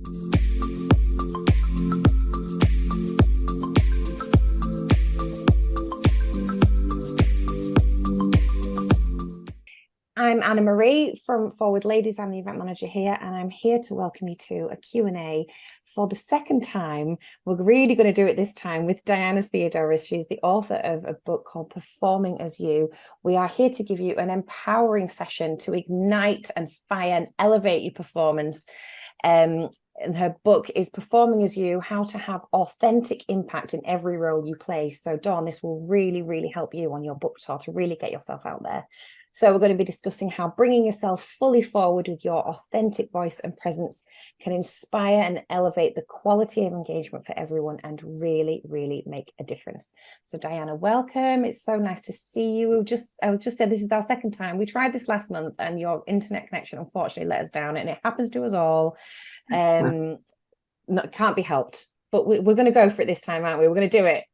I'm Anna Marie from Forward Ladies. I'm the event manager here, and I'm here to welcome you to a Q&A for the second time. We're really going to do it this time with Diana Theodores. She's the author of a book called Performing as You. We are here to give you an empowering session to ignite and fire and elevate your performance. And her book is Performing as You, How to Have Authentic Impact in Every Role You Play. So Dawn, this will really, really help you on your book tour to really get yourself out there. So we're going to be discussing how bringing yourself fully forward with your authentic voice and presence can inspire and elevate the quality of engagement for everyone and really, really make a difference. So Diana, welcome. It's so nice to see you. I was just said this is our second time. We tried this last month and your internet connection unfortunately let us down, and it happens to us all. Can't be helped, but we're going to go for it this time, aren't we? We're going to do it.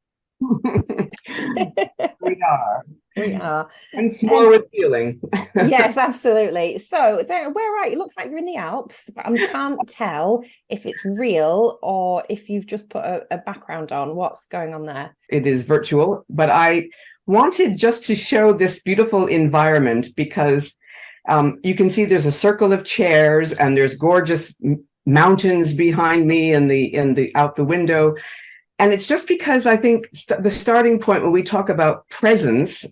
We are. And more with feeling. Yes, absolutely. So, where are you? It looks like you're in the Alps, but I can't tell if it's real or if you've just put a background on. What's going on there? It is virtual, but I wanted just to show this beautiful environment because you can see there's a circle of chairs and there's gorgeous mountains behind me and out the window. And it's just because I think the starting point when we talk about presence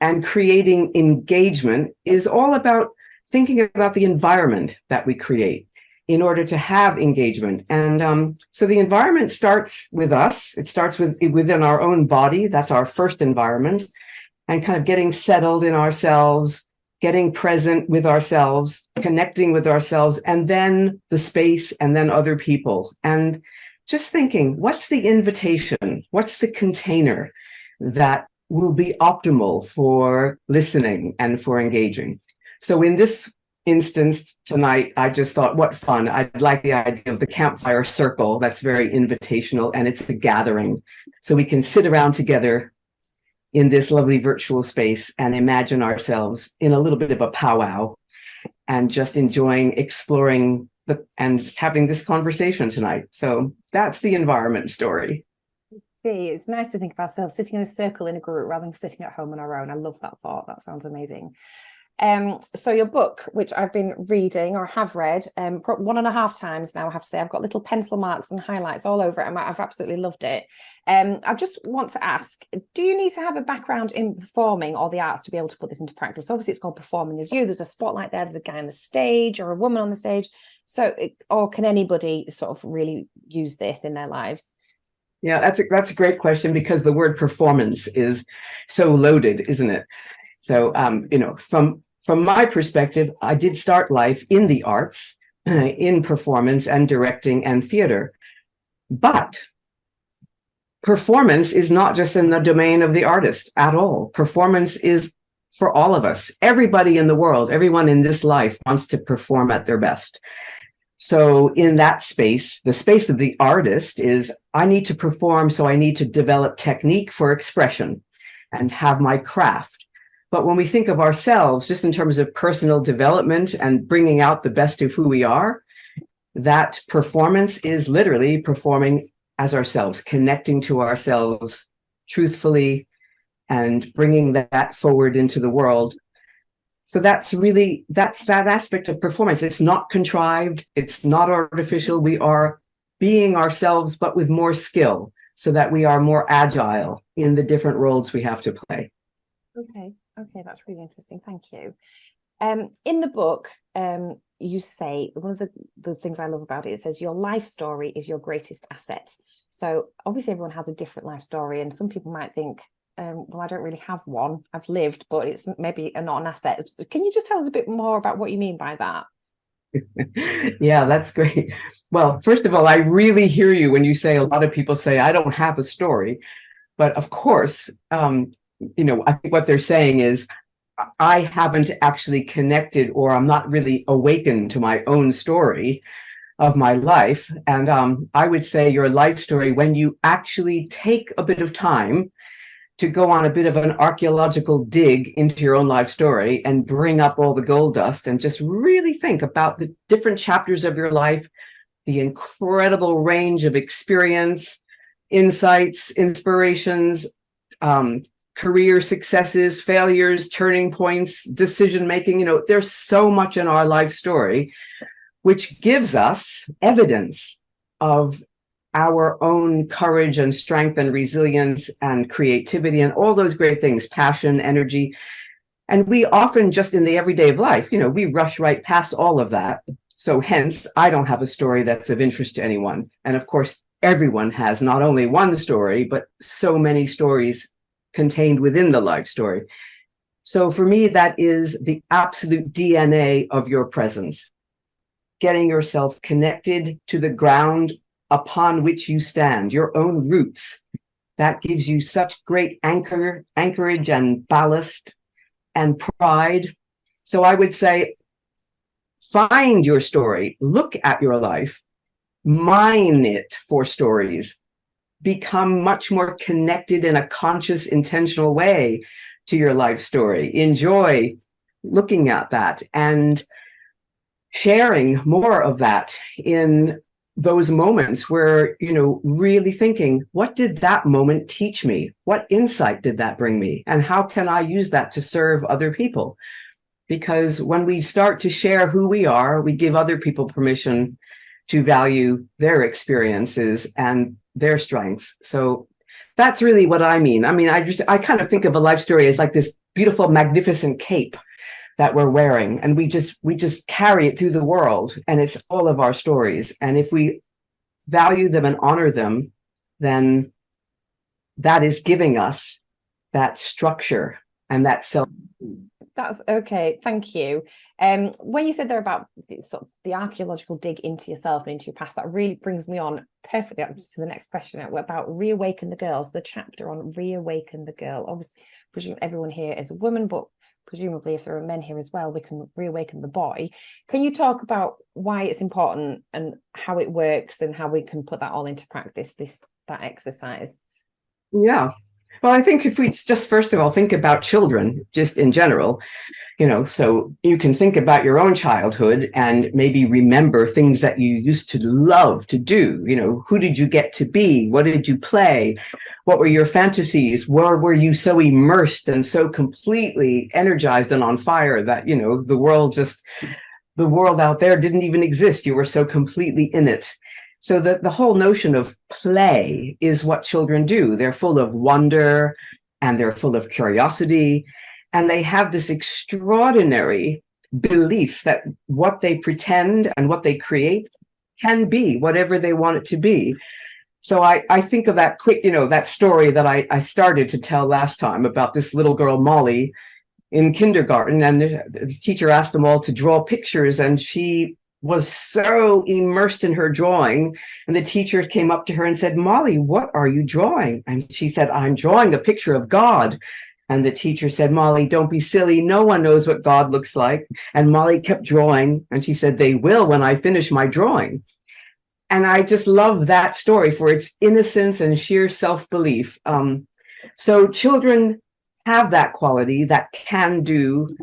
and creating engagement is all about thinking about the environment that we create in order to have engagement. And so the environment starts with us. It starts within our own body. That's our first environment, and kind of getting settled in ourselves, getting present with ourselves, connecting with ourselves, and then the space, and then other people. And just thinking, what's the invitation? What's the container that will be optimal for listening and for engaging? So in this instance tonight, I just thought, what fun. I like the idea of the campfire circle. That's very invitational, and it's a gathering. So we can sit around together in this lovely virtual space and imagine ourselves in a little bit of a powwow and just enjoying exploring and having this conversation tonight. So that's the environment story. See, it's nice to think of ourselves sitting in a circle in a group rather than sitting at home on our own. I love that thought. That sounds amazing. So your book, which I've been reading or have read 1.5 times now, I have to say, I've got little pencil marks and highlights all over it, and I've absolutely loved it. I just want to ask, do you need to have a background in performing or the arts to be able to put this into practice? Obviously, it's called Performing as You. There's a spotlight there. There's a guy on the stage or a woman on the stage. So, or can anybody sort of really use this in their lives? Yeah, that's a great question, because the word performance is so loaded, isn't it? So, from my perspective, I did start life in the arts, in performance and directing and theater. But performance is not just in the domain of the artist at all. Performance is for all of us. Everybody in the world, everyone in this life wants to perform at their best. So in that space, the space of the artist is, I need to perform, so I need to develop technique for expression and have my craft. But when we think of ourselves, just in terms of personal development and bringing out the best of who we are, that performance is literally performing as ourselves, connecting to ourselves truthfully and bringing that forward into the world. So that's that aspect of performance. It's not contrived. It's not artificial. We are being ourselves, but with more skill, so that we are more agile in the different roles we have to play. Okay, that's really interesting. Thank you. In the book, you say, one of the things I love about it, it says your life story is your greatest asset. So obviously everyone has a different life story, and some people might think, well, I don't really have one. I've lived, but it's maybe not an asset. Can you just tell us a bit more about what you mean by that? Yeah, that's great. Well, first of all, I really hear you when you say, a lot of people say, I don't have a story. But of course, I think what they're saying is, I haven't actually connected, or I'm not really awakened to my own story of my life. And I would say your life story, when you actually take a bit of time to go on a bit of an archaeological dig into your own life story and bring up all the gold dust and just really think about the different chapters of your life, the incredible range of experience, insights, inspirations, career successes, failures, turning points, decision making. There's so much in our life story, which gives us evidence of our own courage and strength and resilience and creativity and all those great things, passion, energy. And we often just in the everyday of life, we rush right past all of that. So hence, I don't have a story that's of interest to anyone. And of course, everyone has not only one story, but so many stories contained within the life story. So for me, that is the absolute DNA of your presence. Getting yourself connected to the ground upon which you stand, your own roots. That gives you such great anchorage and ballast and pride. So I would say, find your story, look at your life, mine it for stories, become much more connected in a conscious, intentional way to your life story. Enjoy looking at that and sharing more of that in those moments where, really thinking, what did that moment teach me? What insight did that bring me? And how can I use that to serve other people? Because when we start to share who we are, we give other people permission to value their experiences and their strengths. So that's really what I mean. I kind of think of a life story as like this beautiful, magnificent cape that we're wearing, and we just carry it through the world, and it's all of our stories. And if we value them and honor them, then that is giving us that structure and that self. That's okay. Thank you. When you said there about sort of the archaeological dig into yourself and into your past, that really brings me on perfectly up to the next question about reawaken the girls, the chapter on reawaken the girl. Obviously, presume everyone here is a woman, but presumably if there are men here as well, we can reawaken the boy. Can you talk about why it's important and how it works and how we can put that all into practice, that exercise? Yeah. Well, I think if we just first of all think about children, just in general, so you can think about your own childhood and maybe remember things that you used to love to do. Who did you get to be? What did you play? What were your fantasies? Where were you so immersed and so completely energized and on fire that, the world out there didn't even exist. You were so completely in it. So the whole notion of play is what children do. They're full of wonder and they're full of curiosity. And they have this extraordinary belief that what they pretend and what they create can be whatever they want it to be. So I think of that quick, that story that I started to tell last time about this little girl, Molly, in kindergarten. And the teacher asked them all to draw pictures, and she was so immersed in her drawing. And the teacher came up to her and said, "Molly, what are you drawing?" And she said, "I'm drawing a picture of God." And the teacher said, "Molly, don't be silly. No one knows what God looks like." And Molly kept drawing. And she said, "They will when I finish my drawing." And I just love that story for its innocence and sheer self-belief. So children have that quality, that can do.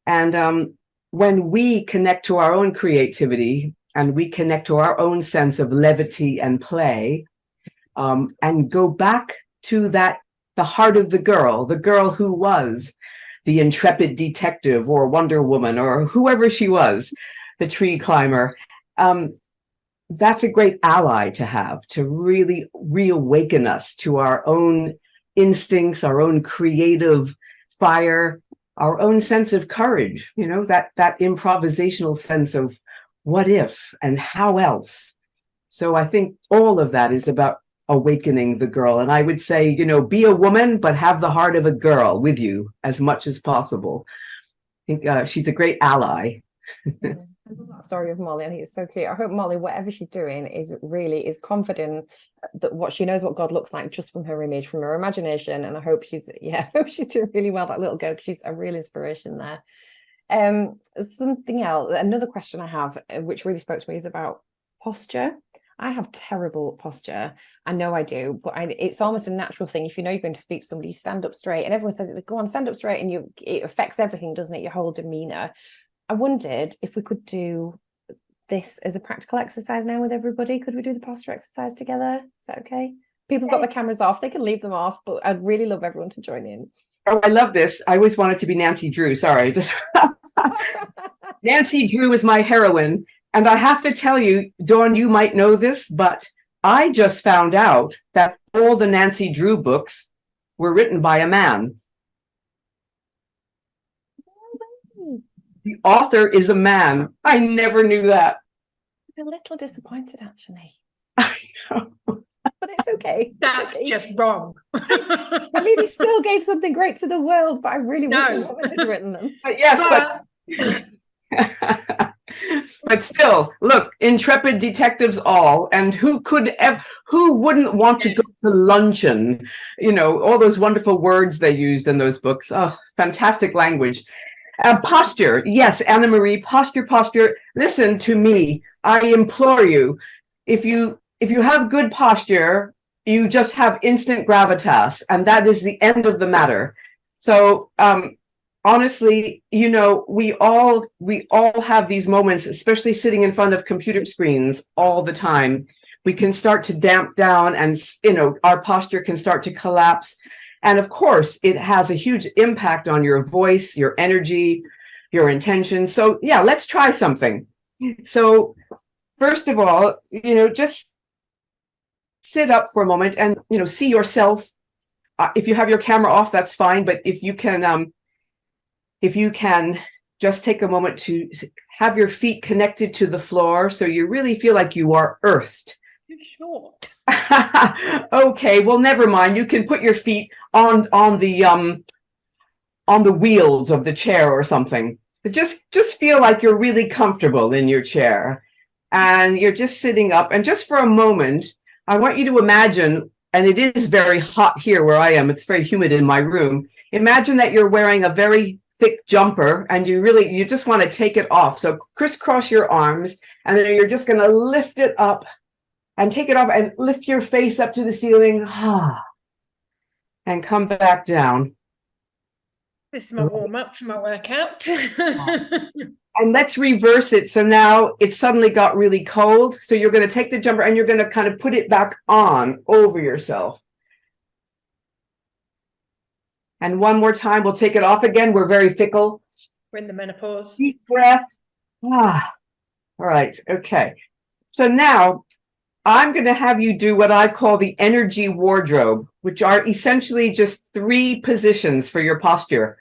And when we connect to our own creativity and we connect to our own sense of levity and play, and go back to the heart of the girl who was the intrepid detective or Wonder Woman or whoever she was, the tree climber, that's a great ally to have, to really reawaken us to our own instincts, our own creative fire, our own sense of courage, that improvisational sense of what if and how else. So I think all of that is about awakening the girl. And I would say, be a woman, but have the heart of a girl with you as much as possible. I think she's a great ally. I love that story of Molly. I think it's so cute. I hope Molly, whatever she's doing, is confident that she knows what God looks like just from her image, from her imagination. And I hope she's doing really well, that little girl, because she's a real inspiration there. Something else, another question I have, which really spoke to me, is about posture. I have terrible posture. I know I do, but it's almost a natural thing. If you know you're going to speak to somebody, you stand up straight, and everyone says, "Go on, stand up straight," and it affects everything, doesn't it? Your whole demeanor. I wondered if we could do this as a practical exercise now with everybody. Could we do the posture exercise together? Is that okay? People have got the cameras off. They can leave them off, but I'd really love everyone to join in. Oh, I love this. I always wanted to be Nancy Drew. Sorry. Just Nancy Drew is my heroine. And I have to tell you, Dawn, you might know this, but I just found out that all the Nancy Drew books were written by a man. The author is a man. I never knew that. I'm a little disappointed, actually. I know. But it's okay. That's just wrong. I mean, he still gave something great to the world, but I really wish a woman had written them. But yes, but still, look, intrepid detectives all, and who wouldn't want to go to luncheon? You know, all those wonderful words they used in those books. Oh, fantastic language. Posture, yes, Anna Marie, posture. Listen to me. I implore you. If you have good posture, you just have instant gravitas, and that is the end of the matter. So, honestly, you know, we all have these moments, especially sitting in front of computer screens all the time. We can start to damp down, and you know, our posture can start to collapse. And of course, it has a huge impact on your voice, your energy, your intention. So yeah, let's try something. So first of all, you know, just sit up for a moment and, you know, see yourself. If you have your camera off, that's fine. But if you can just take a moment to have your feet connected to the floor, so you really feel like you are earthed. Too short. Okay, well, never mind. You can put your feet on the wheels of the chair or something. But just feel like you're really comfortable in your chair, and you're just sitting up. And just for a moment, I want you to imagine, and it is very hot here where I am. It's very humid in my room. Imagine that you're wearing a very thick jumper, and you just want to take it off. So crisscross your arms, and then you're just going to lift it up and take it off and lift your face up to the ceiling, and come back down. This is my warm-up for my workout. And let's reverse it. So now it suddenly got really cold. So you're going to take the jumper and you're going to kind of put it back on over yourself. And one more time, we'll take it off again. We're very fickle. We're in the menopause. Deep breath. All right. Okay. So now I'm going to have you do what I call the energy wardrobe, which are essentially just 3 positions for your posture.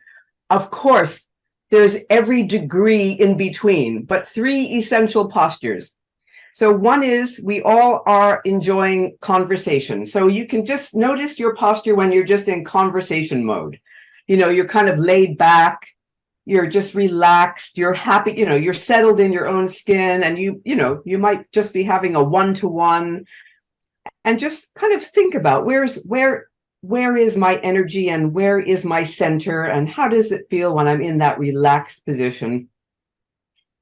Of course, there's every degree in between, but 3 essential postures. So one is we all are enjoying conversation. So you can just notice your posture when you're just in conversation mode. You know, you're kind of laid back, you're just relaxed, you're happy, you know, you're settled in your own skin, and you know, you might just be having a one-to-one, and just kind of think about where is my energy and where is my center, and how does it feel when I'm in that relaxed position.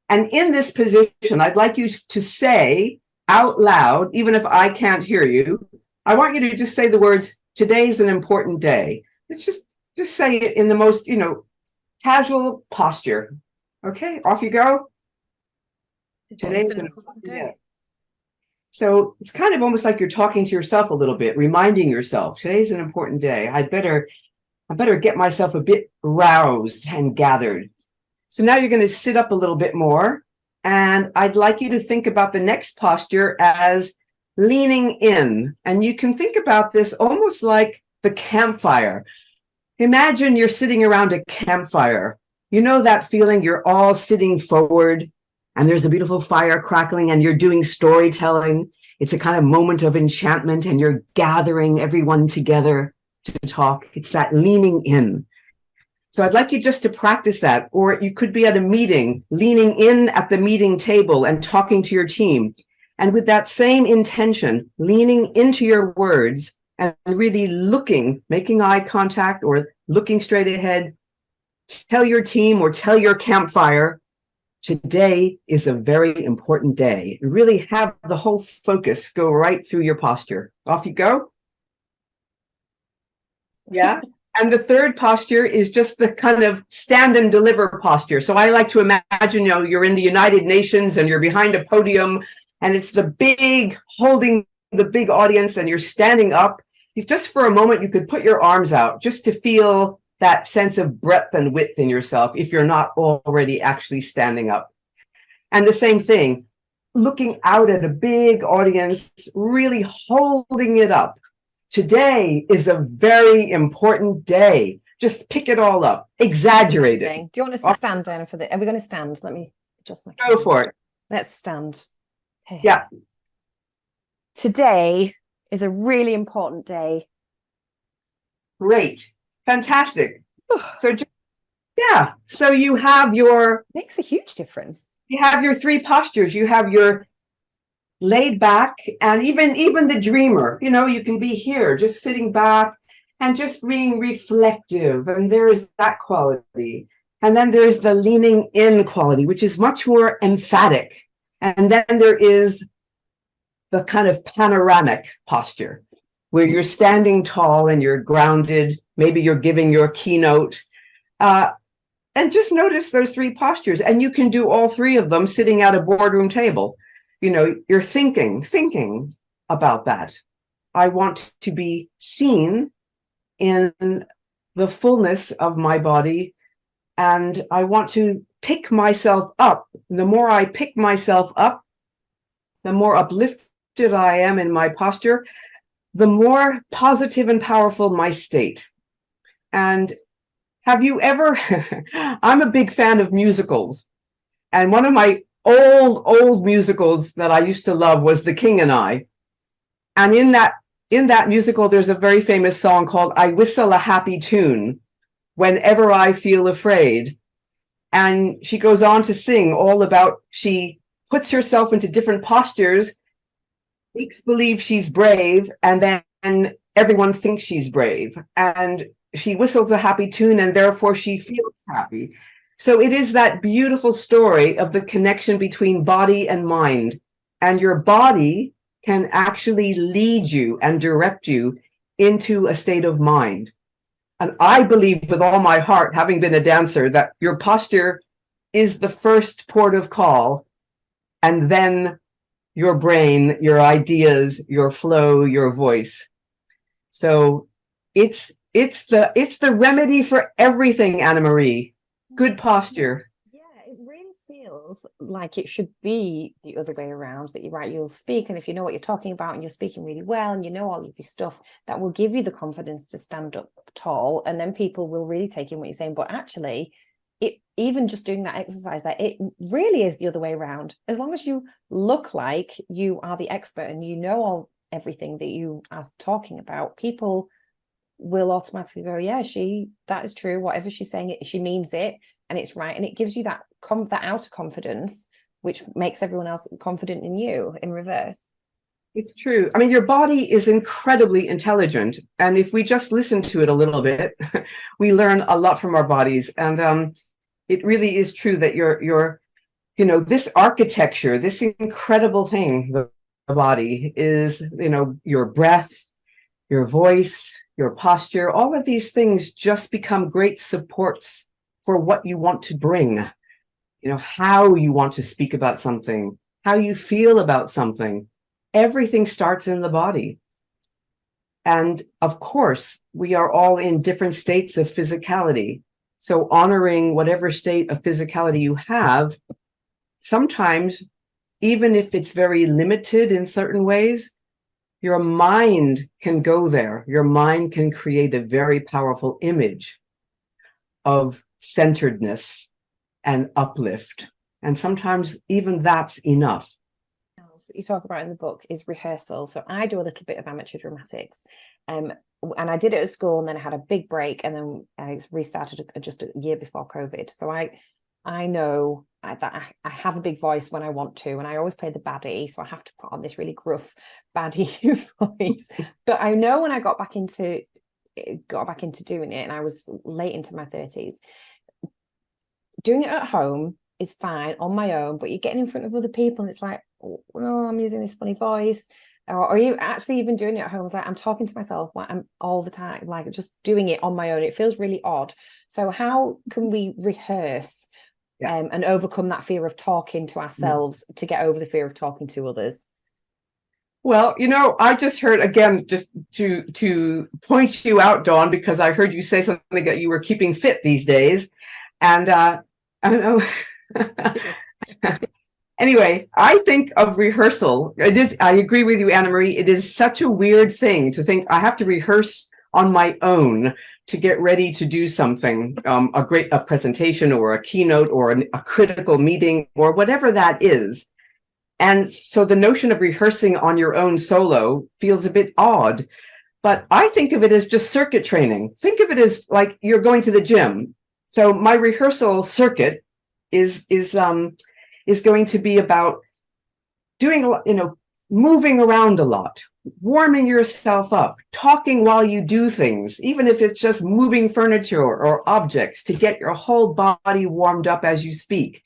And in this position, I'd like you to say out loud, even if I can't hear you, I want you to just say the words, "Today's an important day." Let's just say it in the most, you know, casual posture. Okay, off you go. Today's an important day. So it's kind of almost like you're talking to yourself a little bit, reminding yourself, today's an important day. I better get myself a bit roused and gathered. So now you're going to sit up a little bit more, and I'd like you to think about the next posture as leaning in. And you can think about this almost like the campfire. Imagine you're sitting around a campfire. You know that feeling, you're all sitting forward, and there's a beautiful fire crackling, and you're doing storytelling. It's a kind of moment of enchantment, and you're gathering everyone together to talk. It's that leaning in. So I'd like you just to practice that. Or you could be at a meeting, leaning in at the meeting table and talking to your team. And with that same intention, leaning into your words and really looking, making eye contact or looking straight ahead, tell your team or tell your campfire, today is a very important day. Really have the whole focus go right through your posture. Off you go. Yeah. And the third posture is just the kind of stand and deliver posture. So I like to imagine, you're in the United Nations and you're behind a podium and it's the big holding the big audience and you're standing up. If just for a moment, you could put your arms out just to feel that sense of breadth and width in yourself if you're not already actually standing up. And the same thing, looking out at a big audience, really holding it up. Today is a very important day. Just pick it all up, exaggerate it. Do you want us to stand down for the? Are we going to stand? Let me adjust my Go for it. Let's stand. Okay. Yeah. Today is a really important day. Great. Fantastic. So, yeah. So you have your Makes a huge difference. You have your three postures. You have your laid back and even the dreamer. You can be here just sitting back and just being reflective. And there is that quality. And then there's the leaning in quality, which is much more emphatic. And then there is the kind of panoramic posture where you're standing tall and you're grounded. Maybe you're giving your keynote. And just notice those three postures. And you can do all three of them sitting at a boardroom table. You're thinking about that. I want to be seen in the fullness of my body. And I want to pick myself up. The more I pick myself up, the more uplifted I am in my posture, the more positive and powerful my state. And have you ever, I'm a big fan of musicals. And one of my old musicals that I used to love was The King and I. And in that musical, there's a very famous song called I Whistle a Happy Tune Whenever I Feel Afraid. And she goes on to sing all about, she puts herself into different postures, makes believe she's brave, and then everyone thinks she's brave. And she whistles a happy tune and therefore she feels happy. So it is that beautiful story of the connection between body and mind. And your body can actually lead you and direct you into a state of mind. And I believe with all my heart, having been a dancer, that your posture is the first port of call, and then your brain, your ideas, your flow, your voice. So it's the remedy for everything, Anna Marie. Good posture. Yeah, it really feels like it should be the other way around, that you're right, you'll speak, and if you know what you're talking about and you're speaking really well and you know all of your stuff, that will give you the confidence to stand up tall, and then people will really take in what you're saying. But actually, it, even just doing that exercise, that it really is the other way around. As long as you look like you are the expert and you know everything that you are talking about, people will automatically go, yeah, that is true, whatever she's saying, she means it, and it's right. And it gives you that outer confidence, which makes everyone else confident in you in reverse. It's true. I mean, your body is incredibly intelligent, and if we just listen to it a little bit, we learn a lot from our bodies. And it really is true that your this architecture, this incredible thing, the body is, your breath, your voice, your posture, all of these things just become great supports for what you want to bring, how you want to speak about something, how you feel about something. Everything starts in the body. And of course, we are all in different states of physicality. So honoring whatever state of physicality you have, sometimes, even if it's very limited in certain ways, your mind can go there. Your mind can create a very powerful image of centeredness and uplift. And sometimes even that's enough. You talk about in the book is rehearsal. So I do a little bit of amateur dramatics. And I did it at school, and then I had a big break, and then I restarted just a year before COVID. So I know that I have a big voice when I want to, and I always play the baddie, so I have to put on this really gruff baddie voice. But I know when I got back into doing it, and I was late into my 30s, doing it at home is fine on my own, but you're getting in front of other people and it's like, oh, I'm using this funny voice. or are you actually even doing it at home? It's like I'm talking to myself like I'm all the time, like just doing it on my own. It feels really odd. So how can we rehearse and overcome that fear of talking to ourselves to get over the fear of talking to others? Well, I just heard, again, just to point you out, Dawn, because I heard you say something that you were keeping fit these days. And I don't know. Anyway, I think of rehearsal. I agree with you, Anna Marie. It is such a weird thing to think I have to rehearse on my own to get ready to do something, a presentation or a keynote or a critical meeting or whatever that is. And so the notion of rehearsing on your own solo feels a bit odd, but I think of it as just circuit training. Think of it as like you're going to the gym. So my rehearsal circuit is going to be about doing, moving around a lot, warming yourself up, talking while you do things, even if it's just moving furniture or objects to get your whole body warmed up as you speak.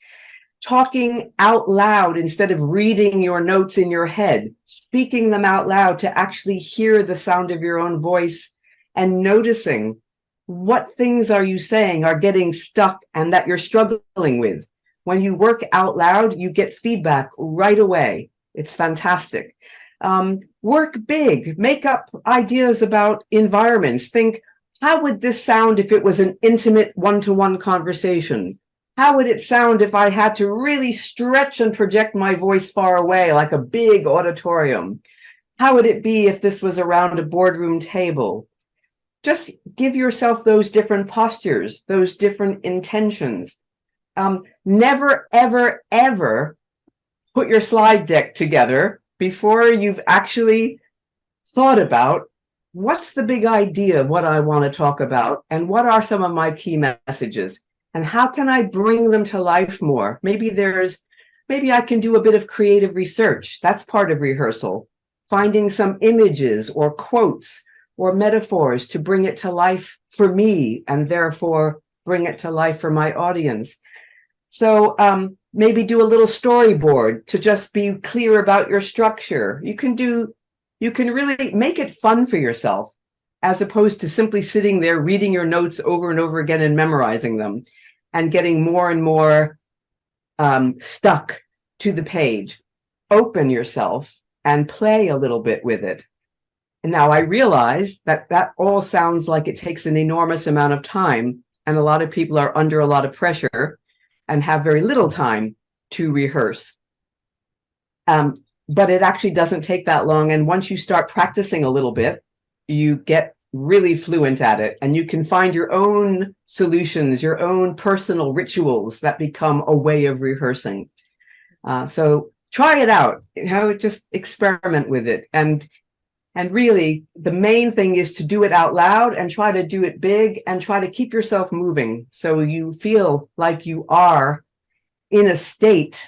Talking out loud instead of reading your notes in your head, speaking them out loud to actually hear the sound of your own voice and noticing what things are you saying are getting stuck and that you're struggling with. When you work out loud, you get feedback right away. It's fantastic. Work big, make up ideas about environments. Think, how would this sound if it was an intimate one-to-one conversation? How would it sound if I had to really stretch and project my voice far away like a big auditorium? How would it be if this was around a boardroom table? Just give yourself those different postures, those different intentions. Never, ever, ever put your slide deck together before you've actually thought about what's the big idea of what I want to talk about and what are some of my key messages. And how can I bring them to life more? Maybe I can do a bit of creative research. That's part of rehearsal. Finding some images or quotes or metaphors to bring it to life for me and therefore bring it to life for my audience. So maybe do a little storyboard to just be clear about your structure. You can really make it fun for yourself as opposed to simply sitting there reading your notes over and over again and memorizing them and getting more and more stuck to the page. Open yourself and play a little bit with it. And now I realize that all sounds like it takes an enormous amount of time, and a lot of people are under a lot of pressure and have very little time to rehearse. But it actually doesn't take that long. And once you start practicing a little bit, you get really fluent at it, and you can find your own solutions, your own personal rituals that become a way of rehearsing. So try it out, just experiment with it. And really, the main thing is to do it out loud and try to do it big and try to keep yourself moving so you feel like you are in a state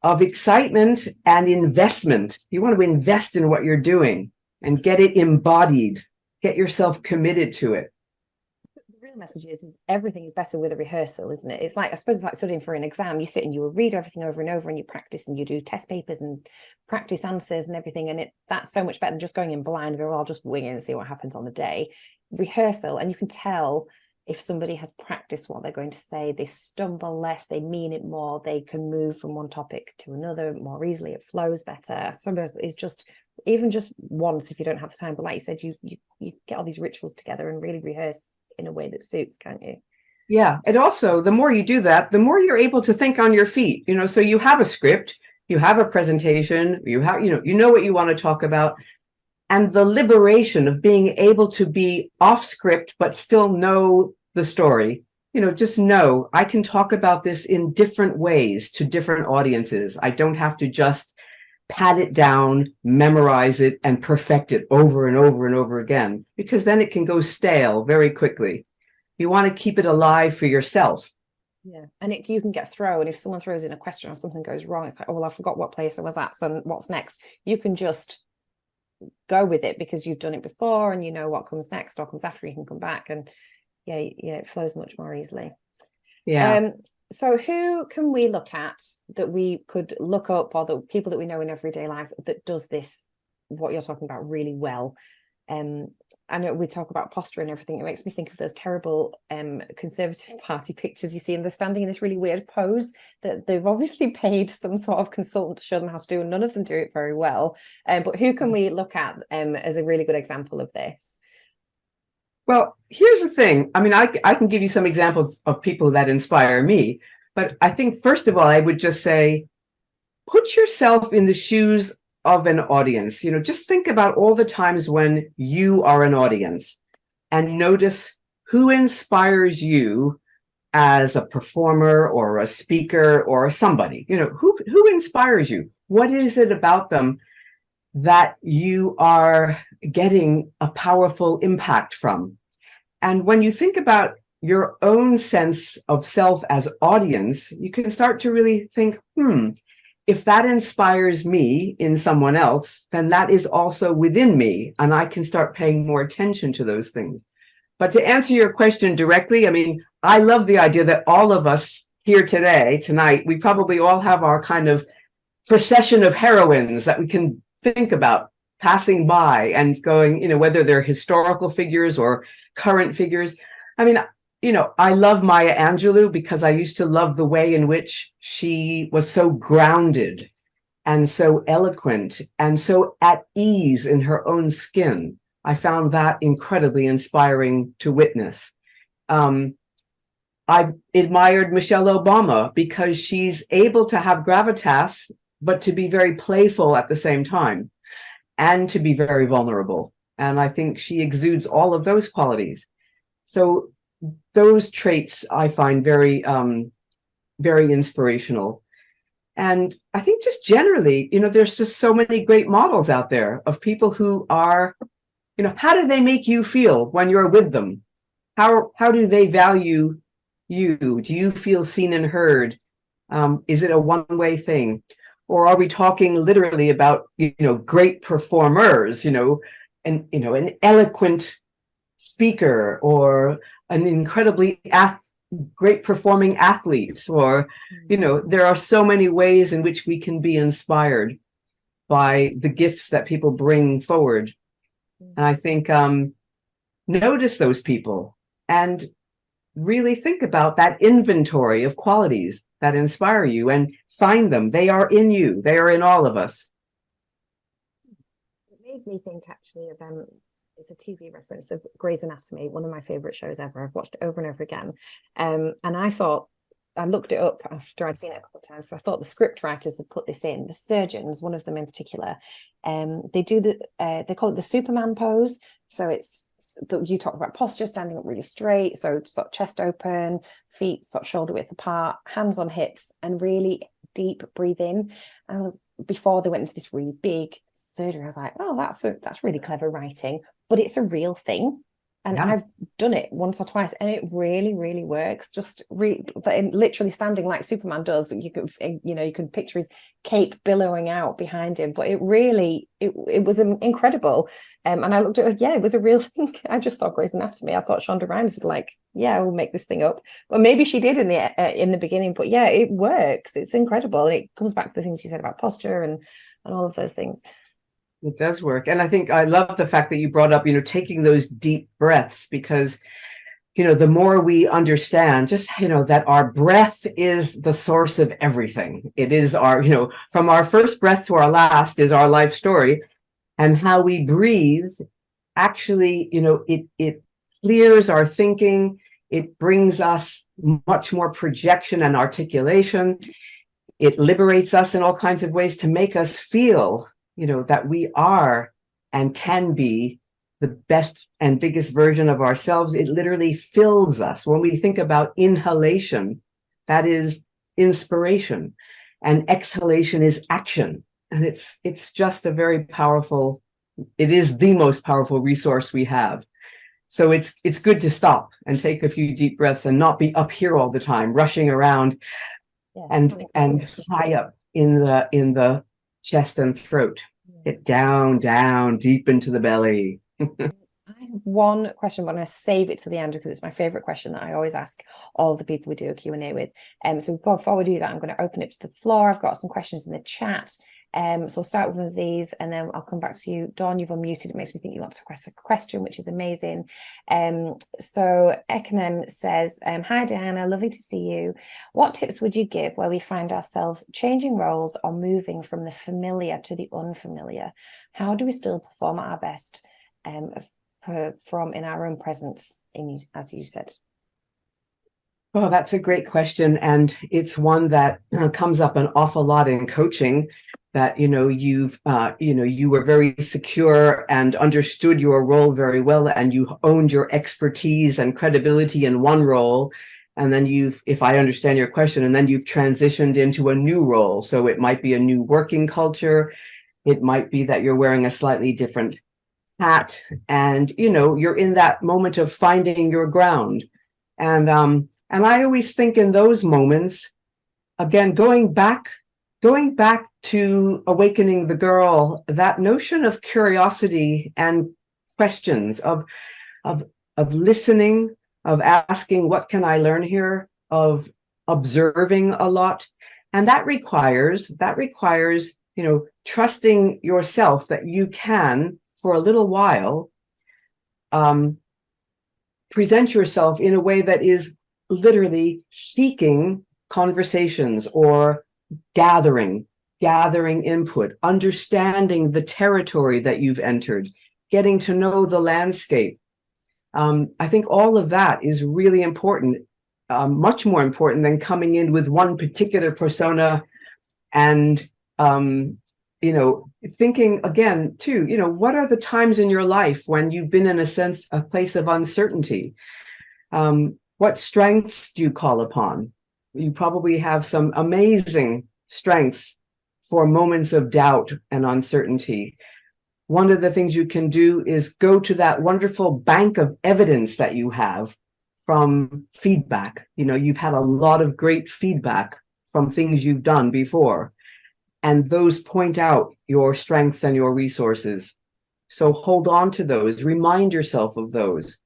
of excitement and investment. You want to invest in what you're doing and get it embodied, get yourself committed to it. The real message is everything is better with a rehearsal, isn't it? It's like, I suppose it's like studying for an exam. You sit and you read everything over and over and you practice and you do test papers and practice answers and everything. And that's so much better than just going in blind and go, well, I'll just wing it and see what happens on the day. Rehearsal, and you can tell if somebody has practiced what they're going to say. They stumble less, they mean it more, they can move from one topic to another more easily, it flows better. Sometimes it's just, even just once if you don't have the time, but like you said, you get all these rituals together and really rehearse in a way that suits, can't you? Yeah. And also, the more you do that, the more you're able to think on your feet, so you have a script, you have a presentation, you know what you want to talk about. And the liberation of being able to be off script, but still know the story, just know I can talk about this in different ways to different audiences. I don't have to just pat it down, memorize it, and perfect it over and over and over again, because then it can go stale very quickly. You want to keep it alive for yourself. Yeah, and you can get thrown if someone throws in a question or something goes wrong. It's like, oh well, I forgot what place I was at, so what's next? You can just go with it because you've done it before and you know what comes next or comes after. You can come back and yeah, it flows much more easily. Yeah. So who can we look at that we could look up, or the people that we know in everyday life that does this what you're talking about really well. I know we talk about posture and everything. It makes me think of those terrible Conservative Party pictures you see, and they're standing in this really weird pose that they've obviously paid some sort of consultant to show them how to do, and none of them do it very well. But who can we look at as a really good example of this? Well, here's the thing. I mean, I can give you some examples of people that inspire me, but I think first of all, I would just say, put yourself in the shoes of an audience. Just think about all the times when you are an audience and notice who inspires you as a performer or a speaker or somebody. Who inspires you? What is it about them that you are getting a powerful impact from? And when you think about your own sense of self as audience, you can start to really think, if that inspires me in someone else, then that is also within me, and I can start paying more attention to those things. But to answer your question directly, I mean, I love the idea that all of us here tonight, we probably all have our kind of procession of heroines that we can think about passing by and going, whether they're historical figures or current figures. I mean, I love Maya Angelou because I used to love the way in which she was so grounded and so eloquent and so at ease in her own skin. I found that incredibly inspiring to witness. I've admired Michelle Obama because she's able to have gravitas, but to be very playful at the same time and to be very vulnerable. And I think she exudes all of those qualities. So those traits I find very, very inspirational. And I think just generally, there's just so many great models out there of people who are, how do they make you feel when you're with them? How do they value you? Do you feel seen and heard? Is it a one-way thing? Or are we talking literally about, great performers, an eloquent speaker or an incredibly great performing athlete, or there are so many ways in which we can be inspired by the gifts that people bring forward. And I think notice those people and really think about that inventory of qualities that inspire you and find them. They are in you. They are in all of us. It made me think actually of it's a TV reference of Grey's Anatomy, one of my favorite shows ever. I've watched it over and over again. And I looked it up after I'd seen it a couple of times. So I thought the script writers had put this in. The surgeons, one of them in particular, they call it the Superman pose. So you talk about posture, standing up really straight. So sort of chest open, feet sort of shoulder width apart, hands on hips, and really deep breathe in. Before they went into this really big surgery, I was like, oh, that's really clever writing, but it's a real thing. And yeah. I've done it once or twice, and it really, really works. Just literally standing like Superman does. You can picture his cape billowing out behind him. But it was incredible. And I looked at it, it was a real thing. I just thought Grey's Anatomy. I thought Shonda Rhimes is like, we'll make this thing up. Well, maybe she did in the beginning, but yeah, it works. It's incredible. And it comes back to the things you said about posture and all of those things. It does work. And I think I love the fact that you brought up, taking those deep breaths, because, the more we understand just, that our breath is the source of everything. It is our, from our first breath to our last is our life story. And how we breathe, actually, it clears our thinking. It brings us much more projection and articulation. It liberates us in all kinds of ways to make us feel that we are and can be the best and biggest version of ourselves. It literally fills us. When we think about inhalation, that is inspiration, and exhalation is action. And it's just a very powerful, it is the most powerful resource we have. So it's good to stop and take a few deep breaths and not be up here all the time, rushing around and high up in the chest and throat. Get down deep into the belly. I have one question, but I'm going to save it to the end because it's my favorite question that I always ask all the people we do a Q&A with. So before we do that, I'm going to open it to the floor. I've got some questions in the chat. So I'll start with one of these and then I'll come back to you. Dawn, you've unmuted. It makes me think you want to ask a question, which is amazing. So Ekonem says, hi Diana, lovely to see you. What tips would you give where we find ourselves changing roles or moving from the familiar to the unfamiliar? How do we still perform at our best from in our own presence, as you said? Oh, that's a great question. And it's one that comes up an awful lot in coaching, that, you were very secure and understood your role very well, and you owned your expertise and credibility in one role. And then if I understand your question, and then you've transitioned into a new role. So it might be a new working culture. It might be that you're wearing a slightly different hat, and, you're in that moment of finding your ground. And I always think in those moments, again, going back to awakening the girl, that notion of curiosity and questions of listening, of asking, what can I learn here, of observing a lot. And that requires, trusting yourself that you can, for a little while, present yourself in a way that is literally seeking conversations or gathering input, understanding the territory that you've entered, getting to know the landscape. I think all of that is really important, much more important than coming in with one particular persona and, thinking again, too, what are the times in your life when you've been in a place of uncertainty? What strengths do you call upon? You probably have some amazing strengths for moments of doubt and uncertainty. One of the things you can do is go to that wonderful bank of evidence that you have from feedback. You've had a lot of great feedback from things you've done before, and those point out your strengths and your resources. So hold on to those, remind yourself of those.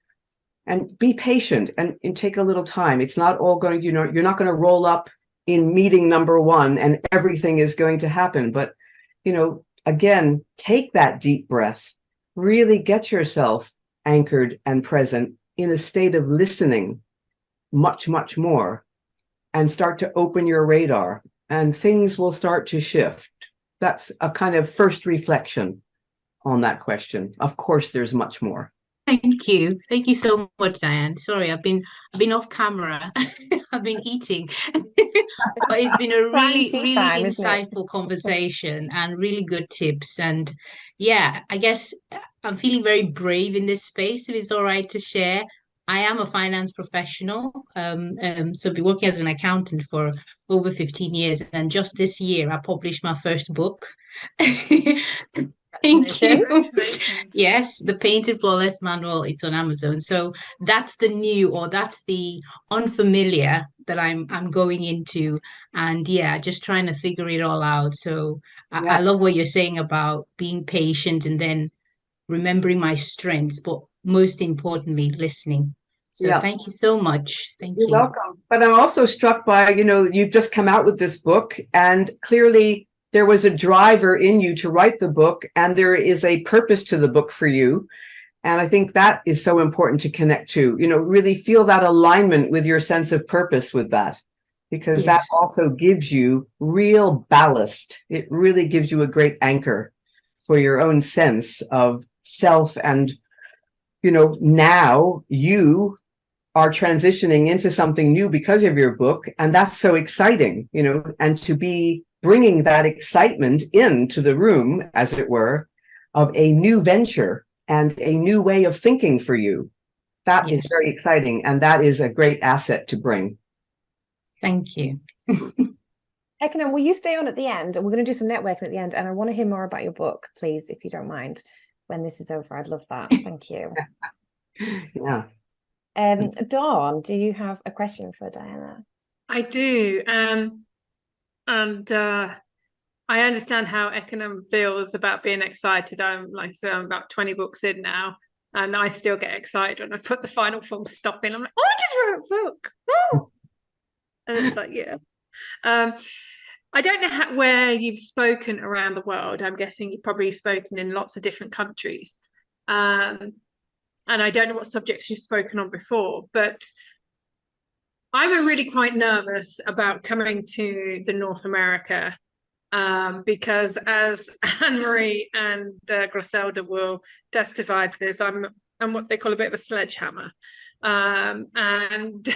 And be patient and take a little time. It's not all going, you're not going to roll up in meeting number one and everything is going to happen. But, again, take that deep breath, really get yourself anchored and present in a state of listening much, much more, and start to open your radar, and things will start to shift. That's a kind of first reflection on that question. Of course, there's much more. Thank you. Thank you so much, Diane. Sorry, I've been off camera. I've been eating. But it's been a really, really insightful conversation and really good tips. And yeah, I guess I'm feeling very brave in this space, if it's all right to share. I am a finance professional. So I've been working as an accountant for over 15 years. And just this year, I published my first book. Thank you. Yes, the Painted Flawless Manual. It's on Amazon. So that's the unfamiliar that I'm going into, and just trying to figure it all out. So I love what you're saying about being patient and then remembering my strengths, but most importantly, listening. So thank you so much. Thank you. You're welcome. But I'm also struck by, you've just come out with this book, and clearly there was a driver in you to write the book, and there is a purpose to the book for you. And I think that is so important to connect to, really feel that alignment with your sense of purpose with that, because that also gives you real ballast. It really gives you a great anchor for your own sense of self. And, now you are transitioning into something new because of your book. And that's so exciting, and to be bringing that excitement into the room, as it were, of a new venture and a new way of thinking for you. That is very exciting. And that is a great asset to bring. Thank you. Ekena, will you stay on at the end? And we're going to do some networking at the end. And I want to hear more about your book, please, if you don't mind, when this is over. I'd love that. Thank you. Yeah. Dawn, do you have a question for Diana? I do. And I understand how Ekena feels about being excited. I'm about 20 books in now, and I still get excited when I put the final full stop in. I'm like, oh, I just wrote a book. Oh! And it's like, yeah. I don't know where you've spoken around the world. I'm guessing you've probably spoken in lots of different countries. And I don't know what subjects you've spoken on before, but I'm really quite nervous about coming to the North America, because as Anne-Marie and Griselda will testify to this, I'm what they call a bit of a sledgehammer. And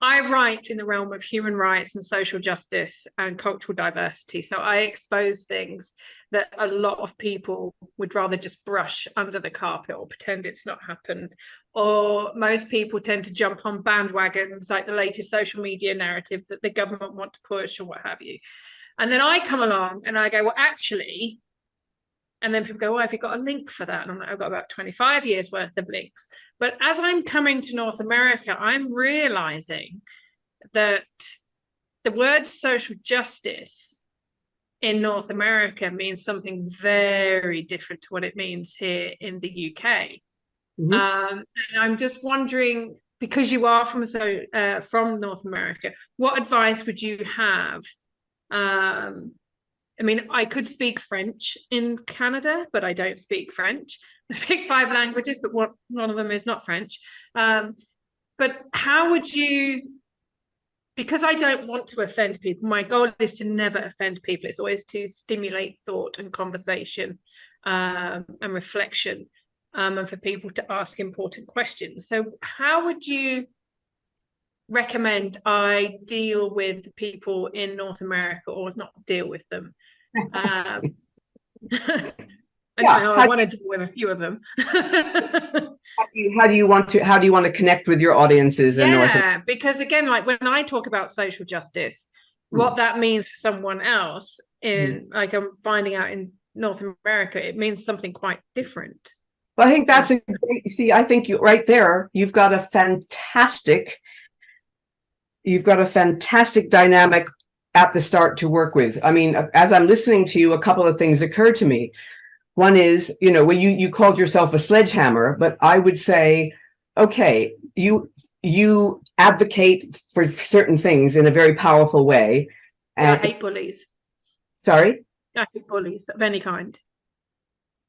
I write in the realm of human rights and social justice and cultural diversity. So I expose things that a lot of people would rather just brush under the carpet or pretend it's not happened. Or most people tend to jump on bandwagons like the latest social media narrative that the government want to push or what have you. And then I come along and I go, well, actually, and then people go, well, have you got a link for that? And I'm like, I've got about 25 years worth of links. But as I'm coming to North America, I'm realizing that the word social justice in North America means something very different to what it means here in the UK. Mm-hmm. And I'm just wondering, because you are from North America, what advice would you have? I mean, I could speak French in Canada, but I don't speak French. I speak 5 languages, but one of them is not French. But how would you, because I don't want to offend people, my goal is to never offend people. It's always to stimulate thought and conversation and reflection, and for people to ask important questions. So how would you recommend I deal with people in North America, or not deal with them? I want to deal with a few of them. how do you want to connect with your audiences in North America? Because again, like when I talk about social justice, what that means for someone else in like I'm finding out in North America, it means something quite different. Well, I think that's a great, see, I think you right there, you've got a fantastic dynamic at the start to work with. I mean, as I'm listening to you, a couple of things occur to me. One is, when you called yourself a sledgehammer, but I would say, okay, you advocate for certain things in a very powerful way. And I hate bullies. Sorry? I hate bullies of any kind.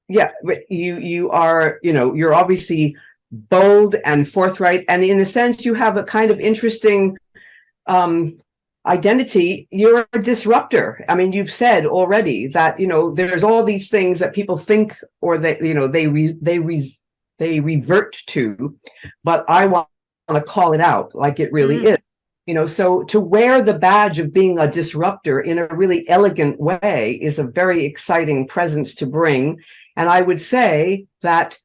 Yeah, but you are, you're obviously bold and forthright, and in a sense, you have a kind of interesting identity. You're a disruptor. I mean, you've said already that there's all these things that people think, or that they revert to, but I want to call it out like it really is. So to wear the badge of being a disruptor in a really elegant way is a very exciting presence to bring. And I would say that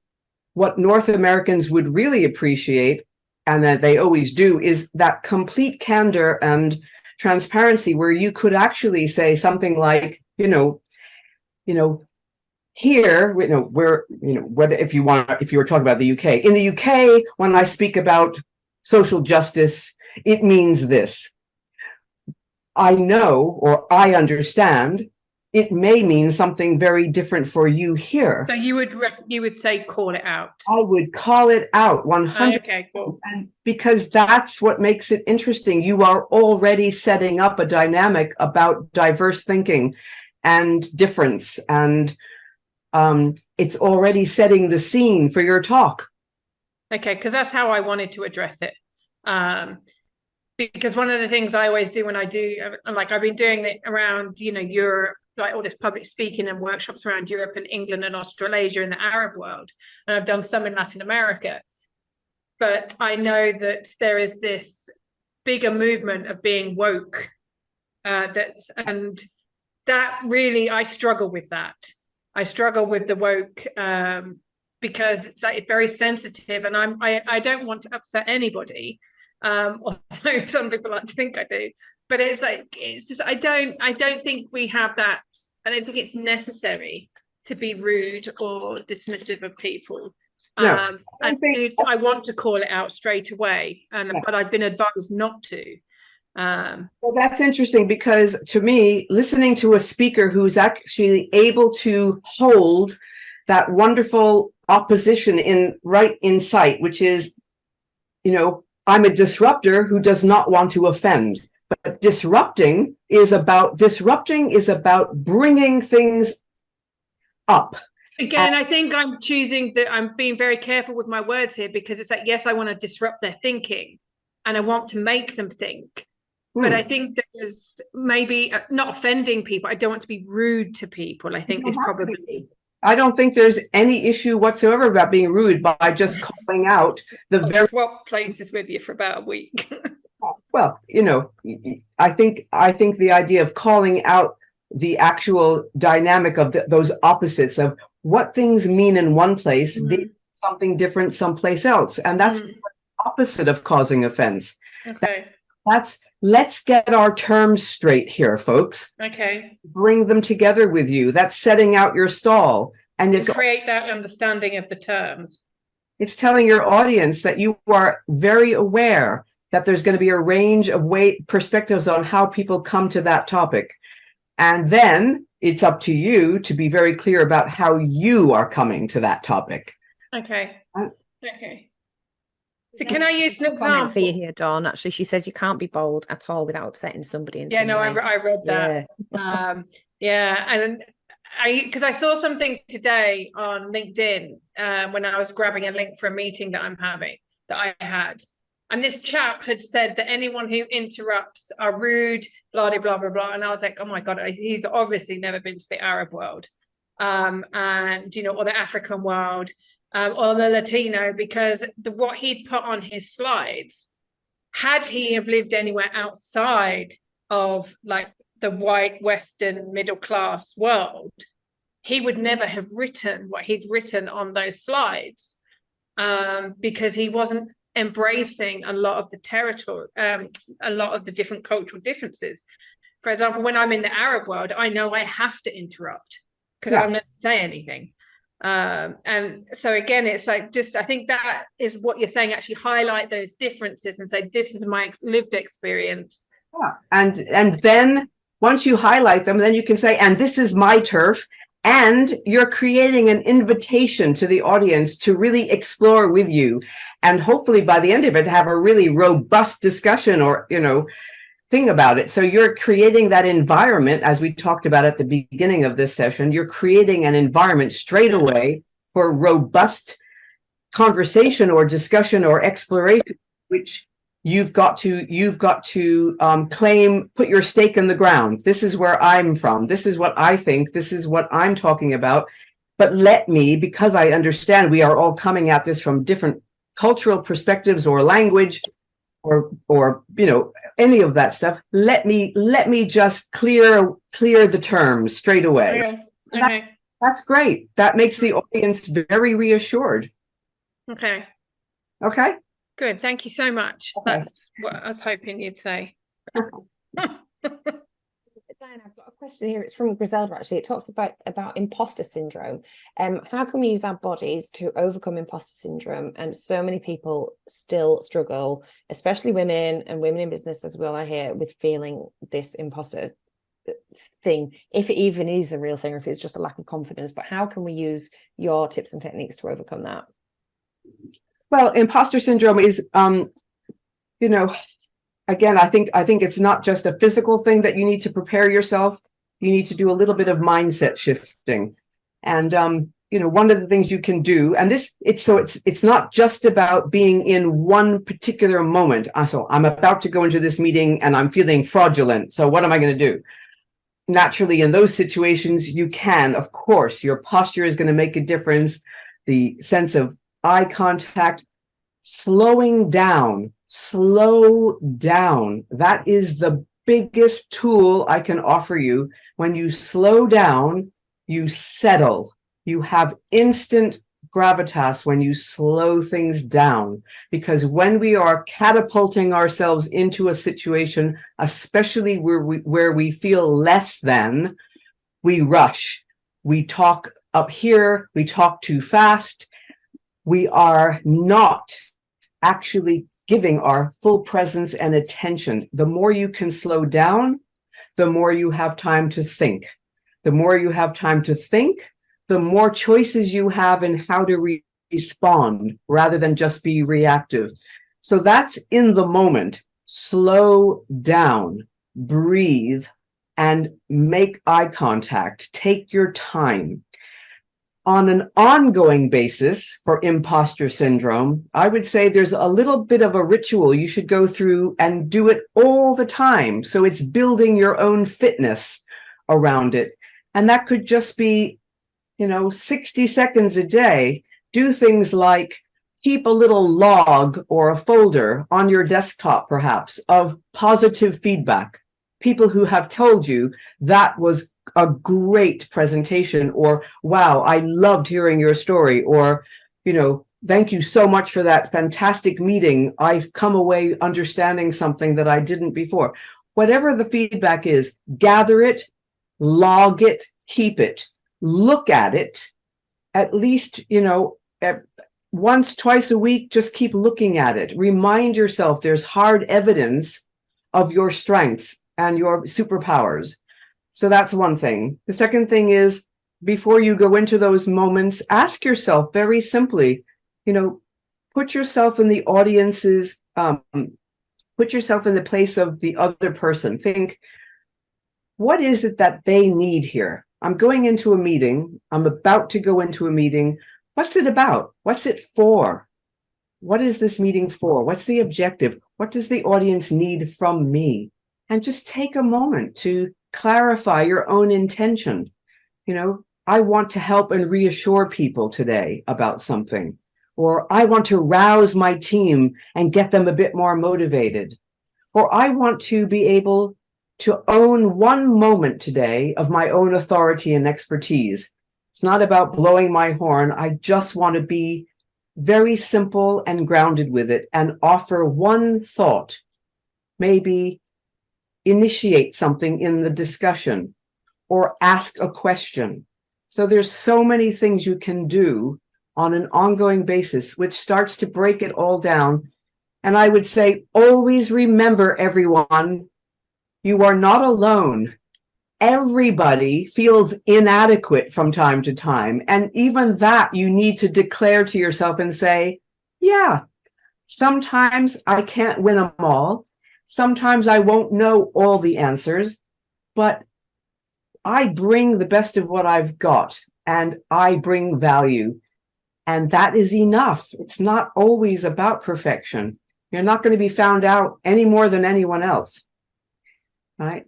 what North Americans would really appreciate, and that they always do, is that complete candor and transparency, where you could actually say something like, here, where, whether if you were talking about the UK, in the UK, when I speak about social justice, it means this. I know, or I understand, it may mean something very different for you here. So you would say call it out. I would call it out 100%. Okay, cool. And because that's what makes it interesting. You are already setting up a dynamic about diverse thinking and difference, and it's already setting the scene for your talk. Okay, because that's how I wanted to address it. Because one of the things I always do when I do, like I've been doing it around, Europe, like all this public speaking and workshops around Europe and England and Australasia and the Arab world. And I've done some in Latin America. But I know that there is this bigger movement of being woke. And that really, I struggle with that. I struggle with the woke because it's like very sensitive, and I don't want to upset anybody. Although some people like to think I do. But it's just I don't think we have that. I don't think it's necessary to be rude or dismissive of people. No, I want to call it out straight away, but I've been advised not to. Well, that's interesting, because to me, listening to a speaker who's actually able to hold that wonderful opposition right in sight, which is, I'm a disruptor who does not want to offend. But disrupting is about disrupting, is about bringing things up. Again, I think I'm being very careful with my words here, because it's like, yes, I want to disrupt their thinking and I want to make them think. But I think there's maybe not offending people. I don't want to be rude to people. I think it's probably. I don't think there's any issue whatsoever about being rude by just calling out the I'll swap places with you for about a week. Well, I think the idea of calling out the actual dynamic of those opposites of what things mean in one place, something different someplace else. And that's the opposite of causing offense. Okay. Let's get our terms straight here, folks. Okay. Bring them together with you. That's setting out your stall. And it's create that understanding of the terms. It's telling your audience that you are very aware that there's going to be a range of perspectives on how people come to that topic. And then it's up to you to be very clear about how you are coming to that topic. Okay. Okay. So can I use an example? Comment for you here, Dawn. Actually, she says you can't be bold at all without upsetting somebody. Yeah, no, I read that. Yeah, and because I saw something today on LinkedIn when I was grabbing a link for a meeting that I had. And this chap had said that anyone who interrupts are rude, blah, blah, blah, blah, blah. And I was like, oh my God, he's obviously never been to the Arab world and, or the African world or the Latino, because what he'd put on his slides, had he have lived anywhere outside of like the white, Western, middle class world, he would never have written what he'd written on those slides because he wasn't embracing a lot of the territory, a lot of the different cultural differences. For example, when I'm in the Arab world, I know I have to interrupt because I'll never say anything. And so again, it's like, I think that is what you're saying, actually highlight those differences and say, this is my lived experience. Yeah. And then once you highlight them, then you can say, and this is my turf. And you're creating an invitation to the audience to really explore with you. And hopefully by the end of it, have a really robust discussion or, thing about it. So you're creating that environment, as we talked about at the beginning of this session, you're creating an environment straight away for robust conversation or discussion or exploration, which you've got to claim, put your stake in the ground. This is where I'm from. This is what I think. This is what I'm talking about. But because I understand we are all coming at this from different cultural perspectives or language or any of that stuff, let me just clear the terms straight away. Okay. That's great. That makes the audience very reassured. Okay. Good. Thank you so much. Okay. That's what I was hoping you'd say. Diana, I've got a question here. It's from Griselda, actually. It talks about imposter syndrome. How can we use our bodies to overcome imposter syndrome? And so many people still struggle, especially women and women in business as well, I hear, with feeling this imposter thing, if it even is a real thing or if it's just a lack of confidence. But how can we use your tips and techniques to overcome that? Well, imposter syndrome is, again, I think it's not just a physical thing that you need to prepare yourself. You need to do a little bit of mindset shifting. And, one of the things you can do, and it's not just about being in one particular moment. So I'm about to go into this meeting and I'm feeling fraudulent. So what am I going to do? Naturally, in those situations, you can, of course, your posture is going to make a difference. The sense of eye contact, slow down. That is the biggest tool I can offer you. When you slow down, you settle. You have instant gravitas when you slow things down. Because when we are catapulting ourselves into a situation, especially where we feel less than, we rush. We talk up here. We talk too fast. We are not actually giving our full presence and attention. The more you can slow down, the more you have time to think. The more you have time to think, the more choices you have in how to respond rather than just be reactive. So that's in the moment. Slow down, breathe, and make eye contact. Take your time. On an ongoing basis for imposter syndrome, I would say there's a little bit of a ritual you should go through and do it all the time. So it's building your own fitness around it. And that could just be, 60 seconds a day. Do things like keep a little log or a folder on your desktop, perhaps, of positive feedback. People who have told you that was a great presentation, or wow, I loved hearing your story, or, thank you so much for that fantastic meeting. I've come away understanding something that I didn't before. Whatever the feedback is, gather it, log it, keep it, look at it, at least, once, twice a week, just keep looking at it. Remind yourself there's hard evidence of your strengths and your superpowers. So that's one thing. The second thing is, before you go into those moments, ask yourself very simply, put yourself in the audience's, put yourself in the place of the other person. Think, what is it that they need here? I'm going into a meeting. I'm about to go into a meeting. What's it about? What's it for? What is this meeting for? What's the objective? What does the audience need from me? And just take a moment to clarify your own intention. I want to help and reassure people today about something, or I want to rouse my team and get them a bit more motivated, or I want to be able to own one moment today of my own authority and expertise. It's not about blowing my horn. I just want to be very simple and grounded with it and offer one thought, maybe initiate something in the discussion or ask a question. So there's so many things you can do on an ongoing basis, which starts to break it all down. And I would say, always remember, everyone, you are not alone. Everybody feels inadequate from time to time. And even that you need to declare to yourself and say, yeah, sometimes I can't win them all. Sometimes I won't know all the answers, but I bring the best of what I've got and I bring value. And that is enough. It's not always about perfection. You're not going to be found out any more than anyone else. Right?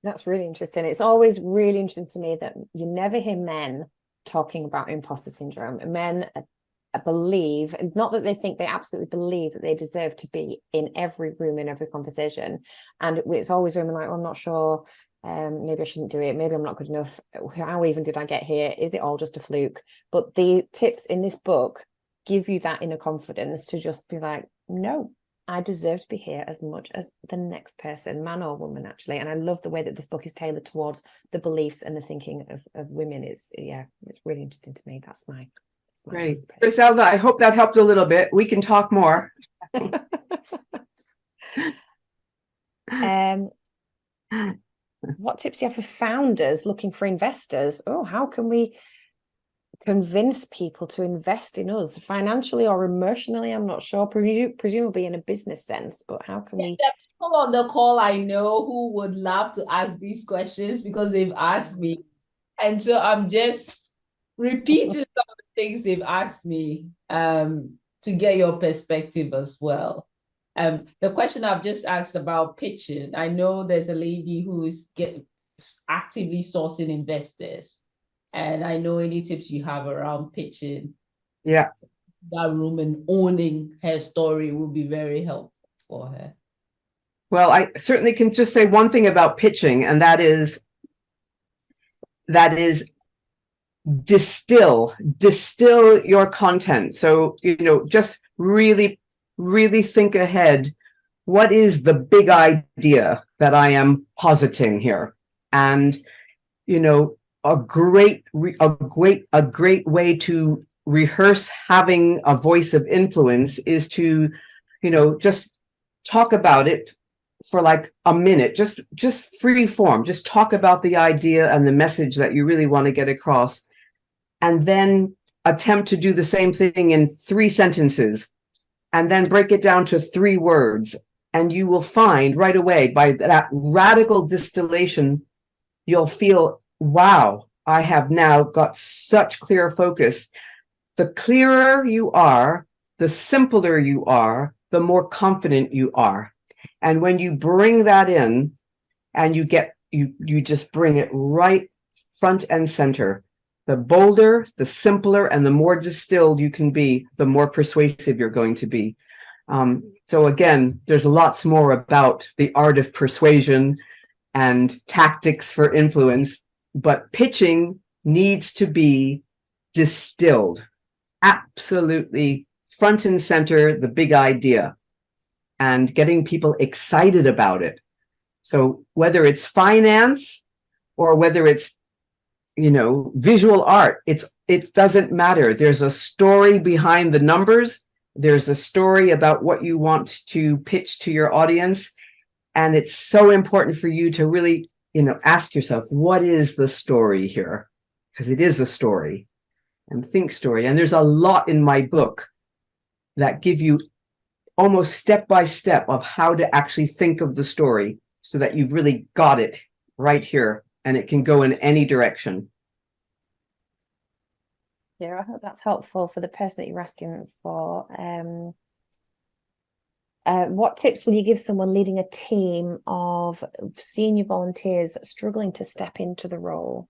That's really interesting. It's always really interesting to me that you never hear men talking about imposter syndrome. Men believe, not that they think, they absolutely believe that they deserve to be in every room, in every conversation. And it's always women like, oh, I'm not sure, maybe I shouldn't do it, maybe I'm not good enough, how even did I get here, is it all just a fluke? But the tips in this book give you that inner confidence to just be like, no, I deserve to be here as much as the next person, man or woman, actually. And I love the way that this book is tailored towards the beliefs and the thinking of women. It's really interesting to me. That's my great. Elsa, I hope that helped a little bit. We can talk more. What tips do you have for founders looking for investors? Oh, how can we convince people to invest in us financially or emotionally? I'm not sure, presumably in a business sense, but how can we? The people on the call I know who would love to ask these questions because they've asked me. And so I'm just repeating some of the things they've asked me to get your perspective as well. The question I've just asked about pitching, I know there's a lady who's actively sourcing investors. And I know any tips you have around pitching, that room and owning her story will be very helpful for her. Well, I certainly can just say one thing about pitching, and that is distill your content. So, just really, really think ahead. What is the big idea that I am positing here? And, a great way to rehearse having a voice of influence is to, just talk about it for like a minute, just free form, just talk about the idea and the message that you really want to get across, and then attempt to do the same thing in 3 sentences, and then break it down to 3 words. And you will find right away, by that radical distillation, you'll feel, wow, I have now got such clear focus. The clearer you are, the simpler you are, the more confident you are. And when you bring that in and you just bring it right front and center, the bolder, the simpler, and the more distilled you can be, the more persuasive you're going to be. So again, there's lots more about the art of persuasion and tactics for influence, but pitching needs to be distilled, absolutely front and center, the big idea, and getting people excited about it. So whether it's finance or whether it's, visual art, it doesn't matter. There's a story behind the numbers. There's a story about what you want to pitch to your audience. And it's so important for you to really, ask yourself, what is the story here? Because it is a story, and think story. And there's a lot in my book that give you almost step by step of how to actually think of the story so that you've really got it right here and it can go in any direction. Yeah, I hope that's helpful for the person that you're asking for. What tips will you give someone leading a team of senior volunteers struggling to step into the role?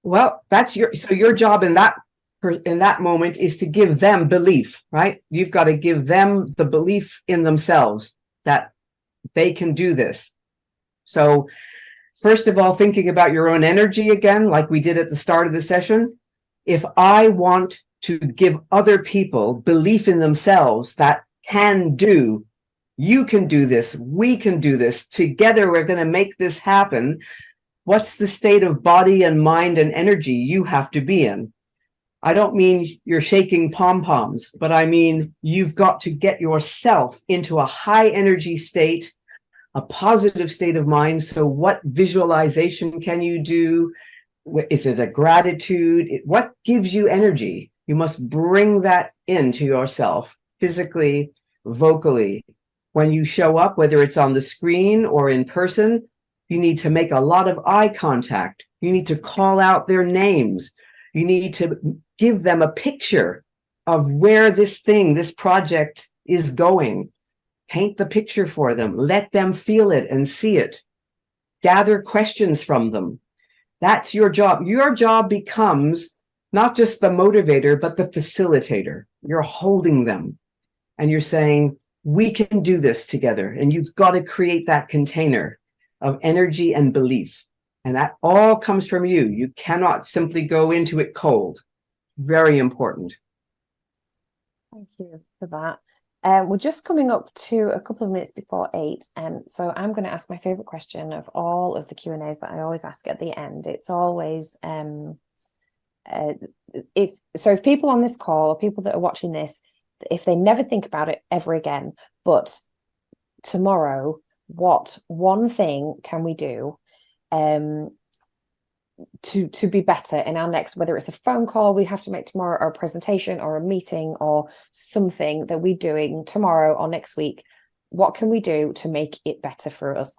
Well, that's your job in that moment is to give them belief, right? You've got to give them the belief in themselves that they can do this. So first of all, thinking about your own energy again, like we did at the start of the session. If I want to give other people belief in themselves that you can do this, we can do this, together we're going to make this happen. What's the state of body and mind and energy you have to be in? I don't mean you're shaking pom-poms, but I mean you've got to get yourself into a high energy state, a positive state of mind. So what visualization can you do? Is it a gratitude? What gives you energy? You must bring that into yourself physically, vocally. When you show up, whether it's on the screen or in person, you need to make a lot of eye contact. You need to call out their names. You need to give them a picture of where this project is going. Paint the picture for them. Let them feel it and see it. Gather questions from them. That's your job. Your job becomes not just the motivator, but the facilitator. You're holding them and you're saying, we can do this together. And you've got to create that container of energy and belief. And that all comes from you. You cannot simply go into it cold. Very important. Thank you for that. We're just coming up to a couple of minutes before 8. So I'm going to ask my favorite question of all of the Q&As that I always ask at the end. It's always, if people on this call or people that are watching this, if they never think about it ever again, but tomorrow, what one thing can we do to be better in our next, whether it's a phone call we have to make tomorrow or a presentation or a meeting or something that we're doing tomorrow or next week, what can we do to make it better for us?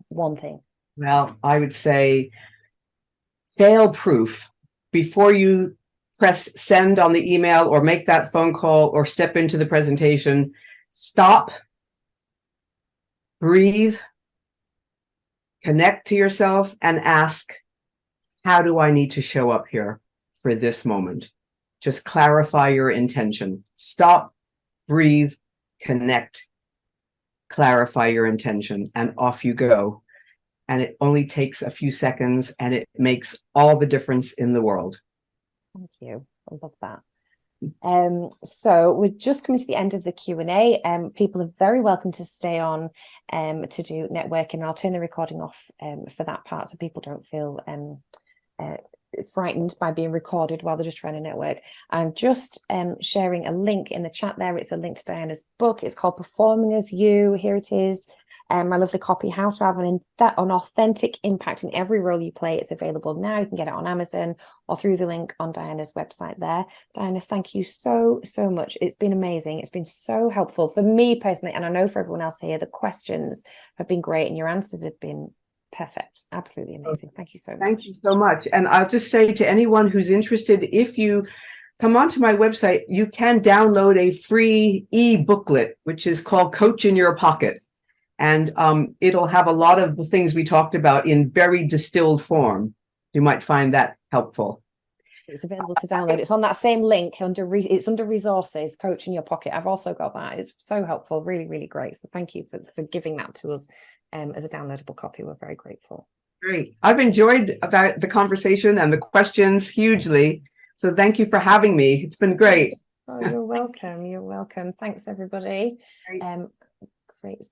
One thing. Well, I would say fail proof. Before you press send on the email or make that phone call or step into the presentation, stop, breathe, connect to yourself and ask, how do I need to show up here for this moment? Just clarify your intention. Stop, breathe, connect, clarify your intention, and off you go. And it only takes a few seconds and it makes all the difference in the world. Thank you. I love that. So we're just coming to the end of the Q&A. People are very welcome to stay on to do networking. I'll turn the recording off for that part so people don't feel frightened by being recorded while they're just trying to network. I'm just sharing a link in the chat there. It's a link to Diana's book. It's called Performing as You. Here it is. My lovely copy, How to Have an Authentic Impact in Every Role You Play. It's available now. You can get it on Amazon or through the link on Diana's website there. Diana, thank you so much. It's been amazing. It's been so helpful for me personally, and I know for everyone else here. The questions have been great and your answers have been Perfect. Absolutely amazing. Thank you so much. Thank you so much. And I'll just say to anyone who's interested, if you come onto my website, you can download a free e-booklet, which is called Coach in Your Pocket. And it'll have a lot of the things we talked about in very distilled form. You might find that helpful. It's available to download. It's on that same link it's under resources, Coach in Your Pocket. I've also got that. It's so helpful, really, really great. So thank you for giving that to us as a downloadable copy. We're very grateful. Great. I've enjoyed about the conversation and the questions hugely. So thank you for having me. It's been great. Oh, you're welcome. You're welcome. Thanks, everybody. Great. Great.